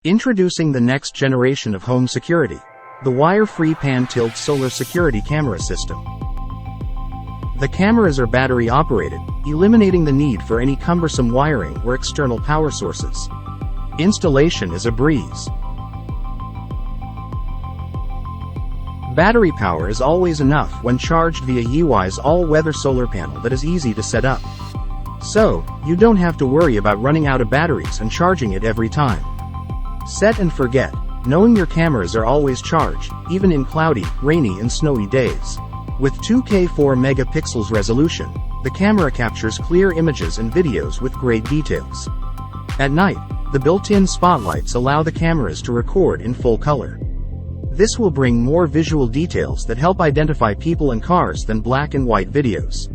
Introducing the next generation of home security, the wire-free pan-tilt solar security camera system. The cameras are battery-operated, eliminating the need for any cumbersome wiring or external power sources. Installation is a breeze. Battery power is always enough when charged via Yeewise all-weather solar panel that is easy to set up. So, you don't have to worry about running out of batteries and charging it every time. Set and forget, knowing your cameras are always charged, even in cloudy, rainy and snowy days. With 2K 4 megapixels resolution, the camera captures clear images and videos with great details. At night, the built-in spotlights allow the cameras to record in full color. This will bring more visual details that help identify people and cars than black and white videos.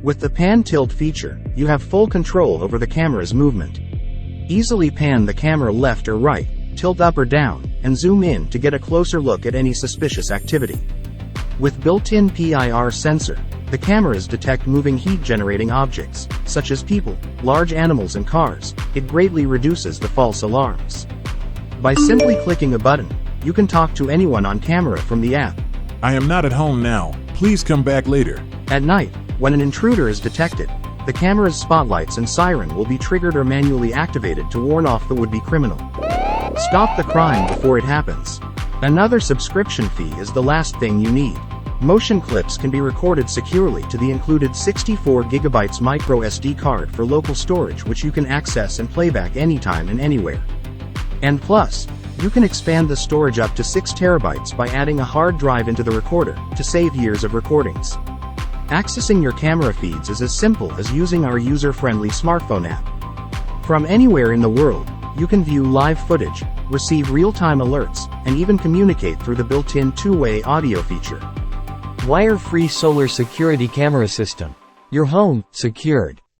With the pan tilt feature, you have full control over the camera's movement. Easily pan the camera left or right, tilt up or down, and zoom in to get a closer look at any suspicious activity. With built-in PIR sensor, the cameras detect moving heat-generating objects, such as people, large animals and cars. It greatly reduces the false alarms. By simply clicking a button, you can talk to anyone on camera from the app. I am not at home now. Please come back later. At night, when an intruder is detected, the camera's spotlights and siren will be triggered or manually activated to warn off the would-be criminal. Stop the crime before it happens. Another subscription fee is the last thing you need. Motion clips can be recorded securely to the included 64GB micro SD card for local storage, which you can access and playback anytime and anywhere. And plus, you can expand the storage up to 6TB by adding a hard drive into the recorder to save years of recordings. Accessing your camera feeds is as simple as using our user-friendly smartphone app. From anywhere in the world, you can view live footage, receive real-time alerts, and even communicate through the built-in two-way audio feature. Wire-free solar security camera system. Your home, secured.